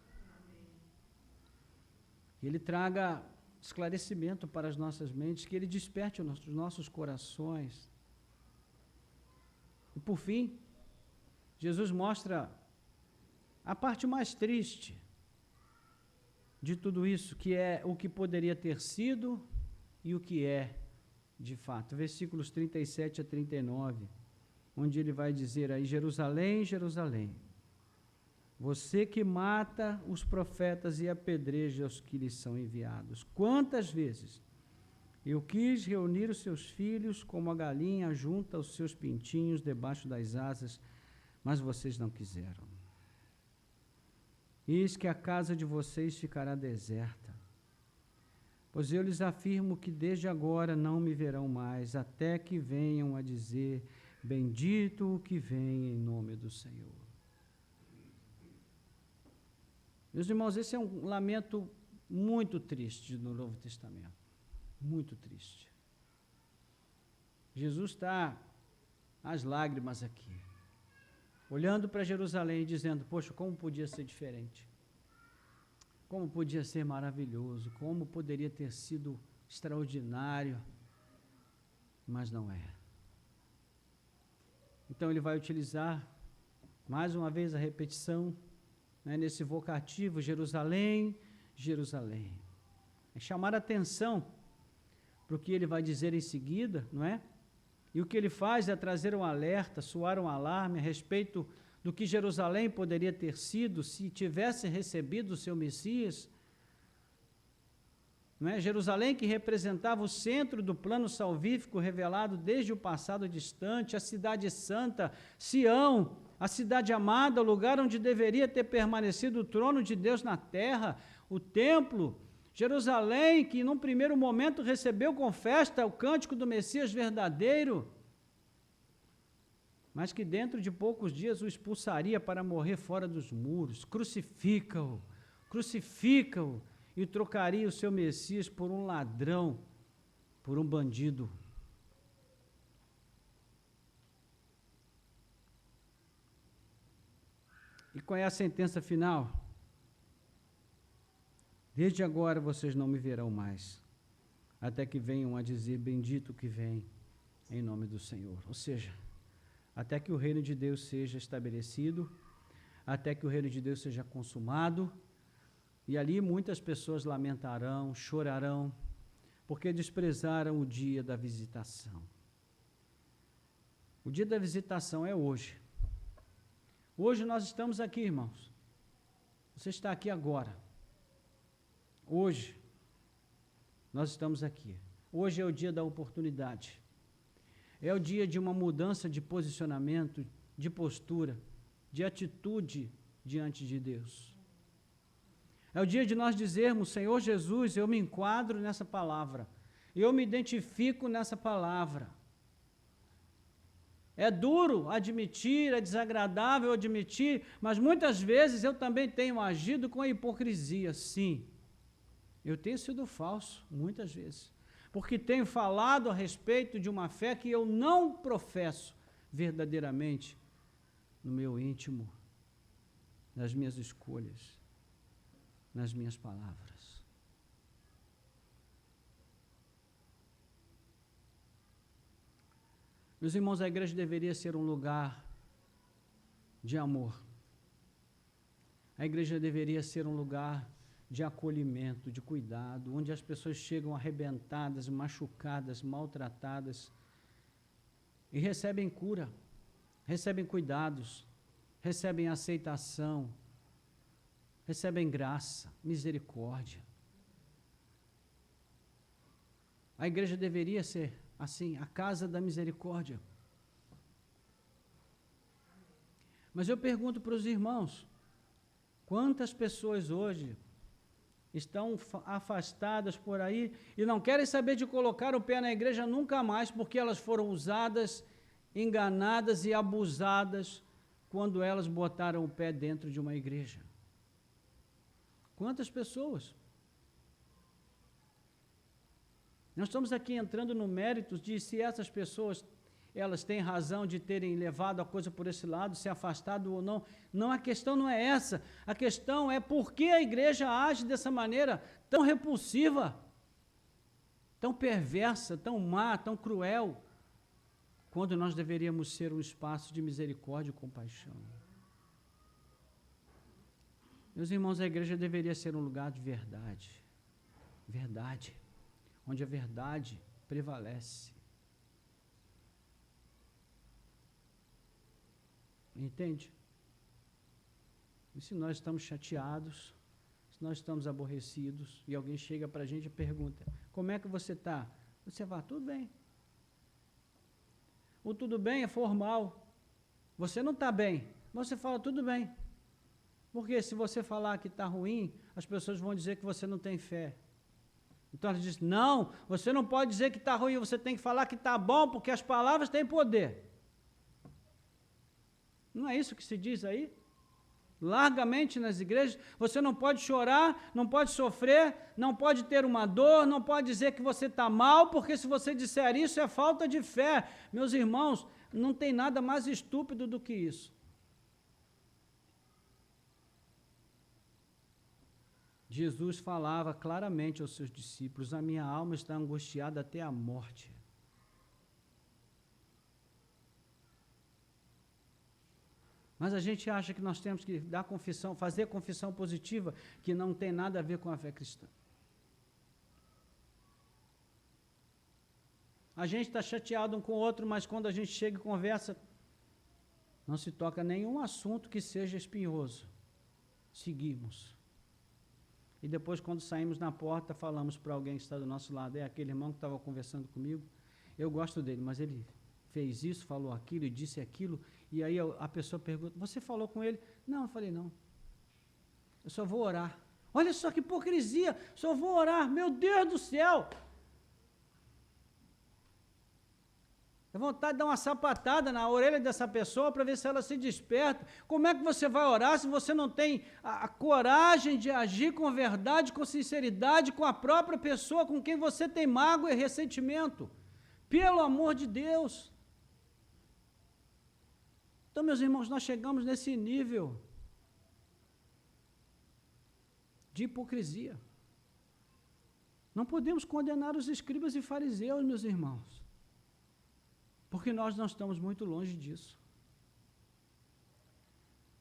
Que ele traga esclarecimento para as nossas mentes, que ele desperte os nossos corações. E por fim, Jesus mostra a parte mais triste de tudo isso, que é o que poderia ter sido e o que é de fato. Versículos 37 a 39, onde ele vai dizer aí: Jerusalém, Jerusalém, você que mata os profetas e apedreja os que lhes são enviados. Quantas vezes eu quis reunir os seus filhos como a galinha junta os seus pintinhos debaixo das asas, mas vocês não quiseram. Eis que a casa de vocês ficará deserta. Pois eu lhes afirmo que desde agora não me verão mais, até que venham a dizer: bendito o que vem em nome do Senhor. Meus irmãos, esse é um lamento muito triste no Novo Testamento. Muito triste. Jesus está às lágrimas aqui, olhando para Jerusalém e dizendo: poxa, como podia ser diferente? Como podia ser maravilhoso? Como poderia ter sido extraordinário? Mas não é. Então ele vai utilizar mais uma vez a repetição, né, nesse vocativo: Jerusalém, Jerusalém. É chamar a atenção para o que ele vai dizer em seguida, não é? E o que ele faz é trazer um alerta, soar um alarme a respeito do que Jerusalém poderia ter sido se tivesse recebido o seu Messias. Não é? Jerusalém, que representava o centro do plano salvífico revelado desde o passado distante, a cidade santa, Sião, a cidade amada, o lugar onde deveria ter permanecido o trono de Deus na terra, o templo. Jerusalém, que num primeiro momento recebeu com festa o cântico do Messias verdadeiro, mas que dentro de poucos dias o expulsaria para morrer fora dos muros. Crucifica-o, crucifica-o, e trocaria o seu Messias por um ladrão, por um bandido. E qual é a sentença final? Desde agora vocês não me verão mais, até que venham a dizer: bendito que vem em nome do Senhor. Ou seja, até que o reino de Deus seja estabelecido, até que o reino de Deus seja consumado, e ali muitas pessoas lamentarão, chorarão, porque desprezaram o dia da visitação. O dia da visitação é hoje. Hoje nós estamos aqui, irmãos. Você está aqui agora. Hoje, nós estamos aqui. Hoje é o dia da oportunidade. É o dia de uma mudança de posicionamento, de postura, de atitude diante de Deus. É o dia de nós dizermos: Senhor Jesus, eu me enquadro nessa palavra, eu me identifico nessa palavra. É duro admitir, é desagradável admitir, mas muitas vezes eu também tenho agido com a hipocrisia, sim. Eu tenho sido falso, muitas vezes, porque tenho falado a respeito de uma fé que eu não professo verdadeiramente no meu íntimo, nas minhas escolhas, nas minhas palavras. Meus irmãos, a igreja deveria ser um lugar de amor. A igreja deveria ser um lugar de acolhimento, de cuidado, onde as pessoas chegam arrebentadas, machucadas, maltratadas e recebem cura, recebem cuidados, recebem aceitação, recebem graça, misericórdia. A igreja deveria ser assim, a casa da misericórdia. Mas eu pergunto para os irmãos: quantas pessoas hoje estão afastadas por aí e não querem saber de colocar o pé na igreja nunca mais, porque elas foram usadas, enganadas e abusadas quando elas botaram o pé dentro de uma igreja? Quantas pessoas? Nós estamos aqui entrando no mérito de se essas pessoas, elas têm razão de terem levado a coisa por esse lado, se afastado ou não. Não, a questão não é essa. A questão é por que a igreja age dessa maneira tão repulsiva, tão perversa, tão má, tão cruel, quando nós deveríamos ser um espaço de misericórdia e compaixão. Meus irmãos, a igreja deveria ser um lugar de verdade. Verdade. onde a verdade prevalece. Entende? E se nós estamos chateados, se nós estamos aborrecidos, e alguém chega para a gente e pergunta, como é que você está? Você fala, tudo bem. O tudo bem é formal. Você não está bem, mas você fala, tudo bem. Porque se você falar que está ruim, as pessoas vão dizer que você não tem fé. Então ela diz, não, você não pode dizer que está ruim, você tem que falar que está bom, porque as palavras têm poder. Não é isso que se diz aí? Largamente nas igrejas, você não pode chorar, não pode sofrer, não pode ter uma dor, não pode dizer que você está mal, porque se você disser isso é falta de fé. Meus irmãos, não tem nada mais estúpido do que isso. Jesus falava claramente aos seus discípulos, a minha alma está angustiada até a morte. Mas a gente acha que nós temos que dar confissão, fazer confissão positiva, que não tem nada a ver com a fé cristã. A gente está chateado um com o outro, mas quando a gente chega e conversa, não se toca nenhum assunto que seja espinhoso. Seguimos. E depois, quando saímos na porta, falamos para alguém que está do nosso lado, é aquele irmão que estava conversando comigo, eu gosto dele, mas ele fez isso, falou aquilo e disse aquilo, e aí a pessoa pergunta, você falou com ele? Não, eu falei, não. Eu só vou orar. Olha só que hipocrisia, só vou orar, meu Deus do céu. Dá vontade de dar uma sapatada na orelha dessa pessoa para ver se ela se desperta. Como é que você vai orar se você não tem a coragem de agir com verdade, com sinceridade, com a própria pessoa com quem você tem mágoa e ressentimento? Pelo amor de Deus. Então, meus irmãos, nós chegamos nesse nível de hipocrisia. Não podemos condenar os escribas e fariseus, meus irmãos, porque nós não estamos muito longe disso.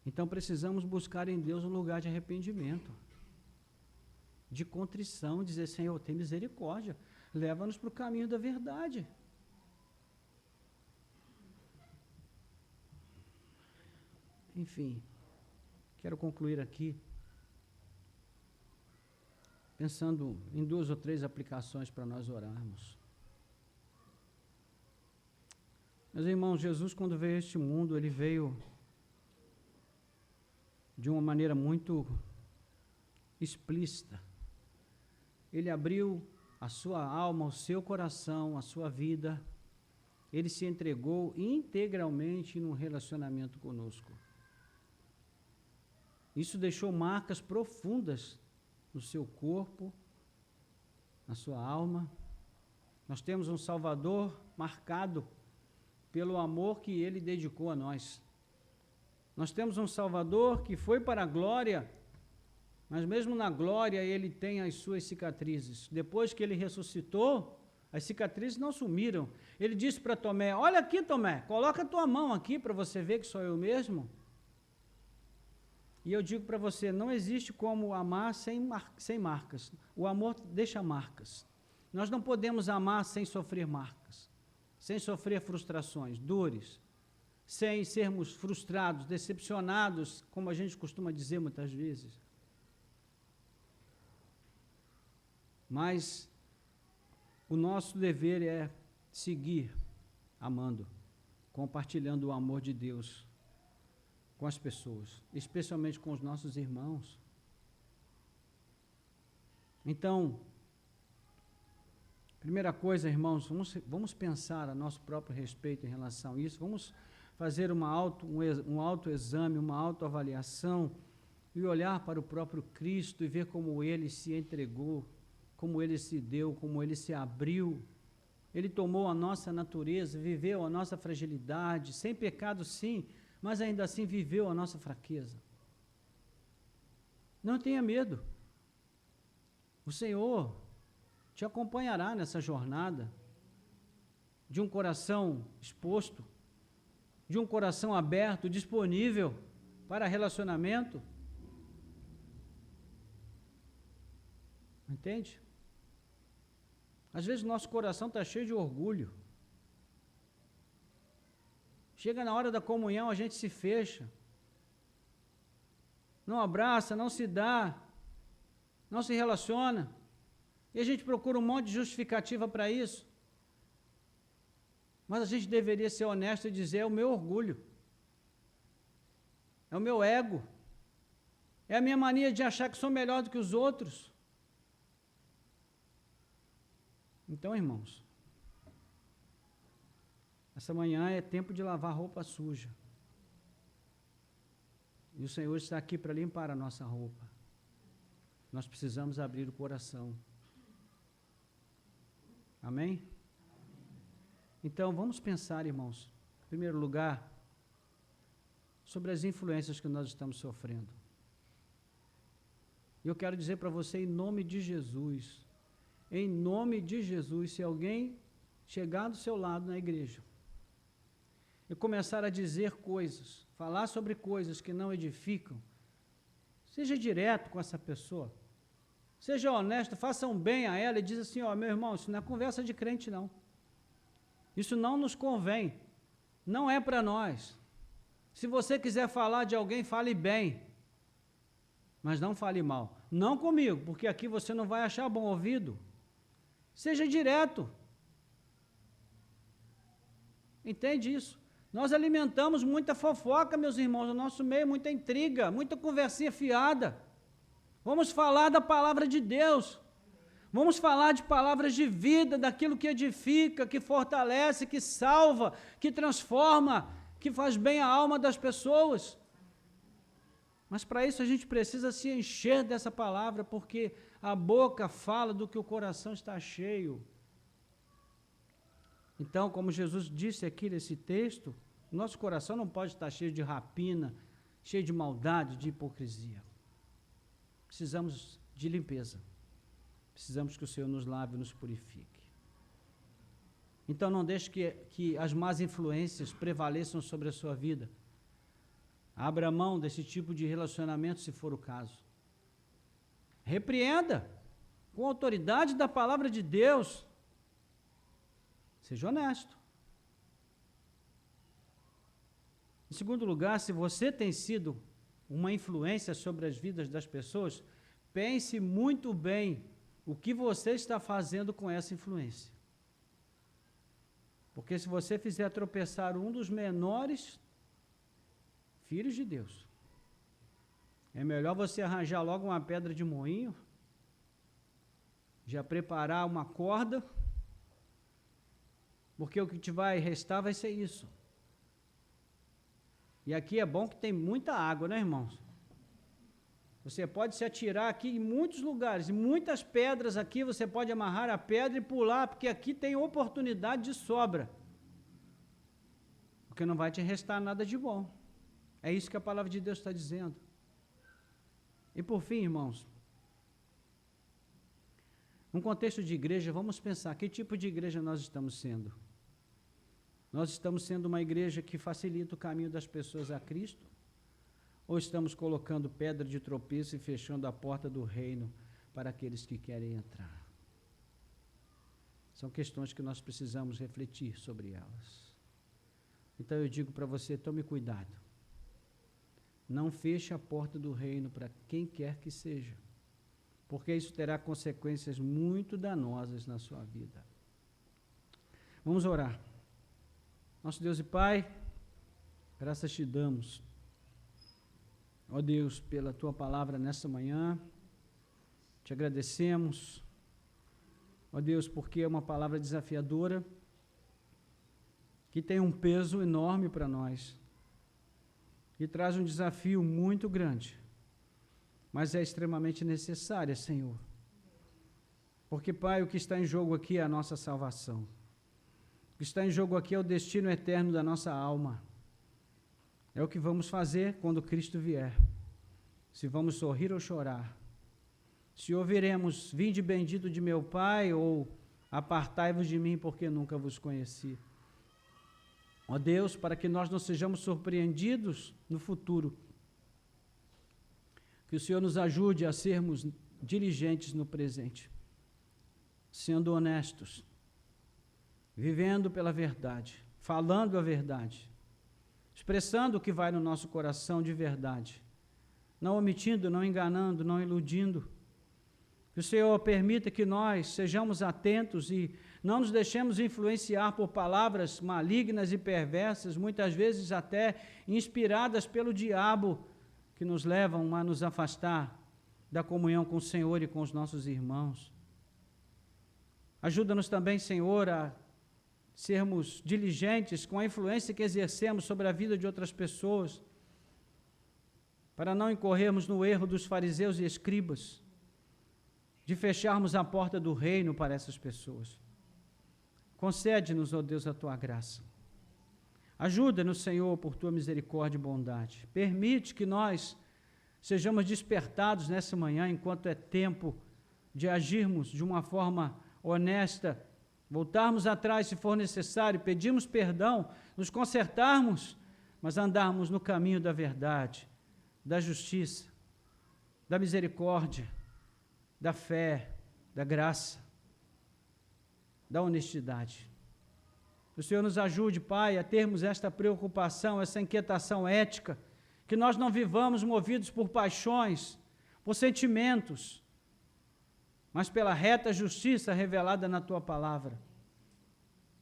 Então, precisamos buscar em Deus um lugar de arrependimento, de contrição, dizer, Senhor, tem misericórdia, leva-nos para o caminho da verdade. Enfim, quero concluir aqui, pensando em 2 ou 3 aplicações para nós orarmos. Meus irmãos, Jesus, quando veio a este mundo, ele veio de uma maneira muito explícita. Ele abriu a sua alma, o seu coração, a sua vida. Ele se entregou integralmente num relacionamento conosco. Isso deixou marcas profundas no seu corpo, na sua alma. Nós temos um Salvador marcado pelo amor que ele dedicou a nós. Nós temos um Salvador que foi para a glória, mas mesmo na glória ele tem as suas cicatrizes. Depois que ele ressuscitou, as cicatrizes não sumiram. Ele disse para Tomé, olha aqui, Tomé, coloca a tua mão aqui para você ver que sou eu mesmo. E eu digo para você, não existe como amar sem marcas. O amor deixa marcas. Nós não podemos amar sem sofrer marcas, sem sofrer frustrações, dores, sem sermos frustrados, decepcionados, como a gente costuma dizer muitas vezes. Mas o nosso dever é seguir amando, compartilhando o amor de Deus com as pessoas, especialmente com os nossos irmãos. Então, primeira coisa, irmãos, vamos pensar a nosso próprio respeito em relação a isso, vamos fazer um autoexame, uma autoavaliação e olhar para o próprio Cristo e ver como ele se entregou, como ele se deu, como ele se abriu. Ele tomou a nossa natureza, viveu a nossa fragilidade, sem pecado sim, mas ainda assim viveu a nossa fraqueza. Não tenha medo. O Senhor te acompanhará nessa jornada de um coração exposto, de um coração aberto, disponível para relacionamento. Entende? Às vezes o nosso coração está cheio de orgulho. Chega na hora da comunhão, a gente se fecha. Não abraça, não se dá, não se relaciona. E a gente procura um monte de justificativa para isso. Mas a gente deveria ser honesto e dizer, é o meu orgulho. É o meu ego. É a minha mania de achar que sou melhor do que os outros. Então, irmãos, essa manhã é tempo de lavar roupa suja. E o Senhor está aqui para limpar a nossa roupa. Nós precisamos abrir o coração. Amém? Então, vamos pensar, irmãos, em primeiro lugar, sobre as influências que nós estamos sofrendo. E eu quero dizer para você, em nome de Jesus, se alguém chegar do seu lado na igreja e começar a dizer coisas, falar sobre coisas que não edificam, seja direto com essa pessoa, seja honesto, faça um bem a ela e diz assim, ó, meu irmão, isso não é conversa de crente não, isso não nos convém, não é para nós. Se você quiser falar de alguém, fale bem, mas não fale mal, não comigo, porque aqui você não vai achar bom ouvido. Seja direto. Entende isso? Nós alimentamos muita fofoca, meus irmãos, no nosso meio, muita intriga, muita conversinha fiada. Vamos falar da palavra de Deus. Vamos falar de palavras de vida, daquilo que edifica, que fortalece, que salva, que transforma, que faz bem à alma das pessoas. Mas para isso a gente precisa se encher dessa palavra, porque a boca fala do que o coração está cheio. Então, como Jesus disse aqui nesse texto, nosso coração não pode estar cheio de rapina, cheio de maldade, de hipocrisia. Precisamos de limpeza. Precisamos que o Senhor nos lave e nos purifique. Então, não deixe que as más influências prevaleçam sobre a sua vida. Abra mão desse tipo de relacionamento, se for o caso. Repreenda com a autoridade da palavra de Deus. Seja honesto. Em segundo lugar, se você tem sido uma influência sobre as vidas das pessoas, pense muito bem o que você está fazendo com essa influência. Porque se você fizer tropeçar um dos menores filhos de Deus, é melhor você arranjar logo uma pedra de moinho, já preparar uma corda, porque o que te vai restar vai ser isso. E aqui é bom que tem muita água, né, irmãos? Você pode se atirar aqui em muitos lugares, em muitas pedras aqui, você pode amarrar a pedra e pular, porque aqui tem oportunidade de sobra. Porque não vai te restar nada de bom. É isso que a palavra de Deus está dizendo. E por fim, irmãos, num contexto de igreja, vamos pensar, que tipo de igreja nós estamos sendo? Nós estamos sendo uma igreja que facilita o caminho das pessoas a Cristo? Ou estamos colocando pedra de tropeço e fechando a porta do reino para aqueles que querem entrar? São questões que nós precisamos refletir sobre elas. Então eu digo para você, tome cuidado. Não feche a porta do reino para quem quer que seja, porque isso terá consequências muito danosas na sua vida. Vamos orar. Nosso Deus e Pai, graças te damos, ó Deus, pela tua palavra nessa manhã. Te agradecemos, ó Deus, porque é uma palavra desafiadora, que tem um peso enorme para nós, e traz um desafio muito grande, mas é extremamente necessária, Senhor. Porque, Pai, o que está em jogo aqui é a nossa salvação. O que está em jogo aqui é o destino eterno da nossa alma. É o que vamos fazer quando Cristo vier. Se vamos sorrir ou chorar. Se ouviremos, vinde bendito de meu Pai, ou apartai-vos de mim, porque nunca vos conheci. Ó Deus, para que nós não sejamos surpreendidos no futuro, que o Senhor nos ajude a sermos diligentes no presente. sendo honestos, vivendo pela verdade, falando a verdade, expressando o que vai no nosso coração de verdade, não omitindo, não enganando, não iludindo. Que o Senhor permita que nós sejamos atentos e não nos deixemos influenciar por palavras malignas e perversas, muitas vezes até inspiradas pelo diabo, que nos levam a nos afastar da comunhão com o Senhor e com os nossos irmãos. Ajuda-nos também, Senhor, a sermos diligentes com a influência que exercemos sobre a vida de outras pessoas, para não incorrermos no erro dos fariseus e escribas, de fecharmos a porta do reino para essas pessoas. Concede-nos, ó Deus, a tua graça. Ajuda-nos, Senhor, por tua misericórdia e bondade. Permite que nós sejamos despertados nessa manhã, enquanto é tempo de agirmos de uma forma honesta, voltarmos atrás se for necessário, pedirmos perdão, nos consertarmos, mas andarmos no caminho da verdade, da justiça, da misericórdia, da fé, da graça, da honestidade. Que o Senhor nos ajude, Pai, a termos esta preocupação, essa inquietação ética, que nós não vivamos movidos por paixões, por sentimentos, mas pela reta justiça revelada na Tua palavra.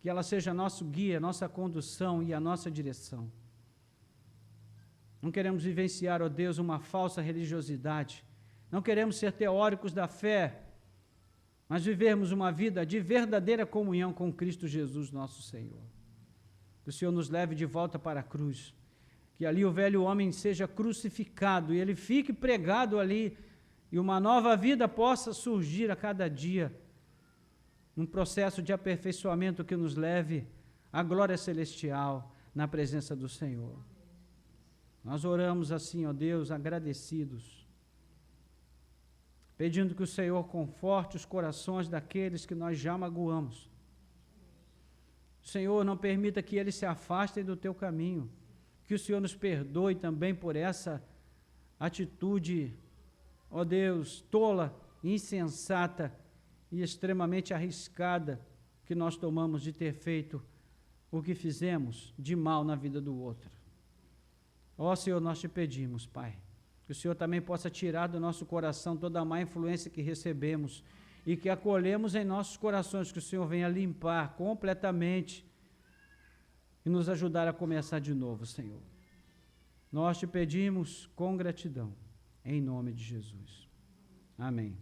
Que ela seja nosso guia, nossa condução e a nossa direção. Não queremos vivenciar, ó Deus, uma falsa religiosidade. Não queremos ser teóricos da fé, mas vivermos uma vida de verdadeira comunhão com Cristo Jesus, nosso Senhor. Que o Senhor nos leve de volta para a cruz, que ali o velho homem seja crucificado e ele fique pregado ali, e uma nova vida possa surgir a cada dia, num processo de aperfeiçoamento que nos leve à glória celestial na presença do Senhor. Nós oramos assim, ó Deus, agradecidos, pedindo que o Senhor conforte os corações daqueles que nós já magoamos. Senhor, não permita que eles se afastem do teu caminho, que o Senhor nos perdoe também por essa atitude, ó Deus, tola, insensata e extremamente arriscada que nós tomamos de ter feito o que fizemos de mal na vida do outro. Ó Senhor, nós te pedimos, Pai, que o Senhor também possa tirar do nosso coração toda a má influência que recebemos e que acolhemos em nossos corações, que o Senhor venha limpar completamente e nos ajudar a começar de novo, Senhor. Nós te pedimos com gratidão, em nome de Jesus. Amém.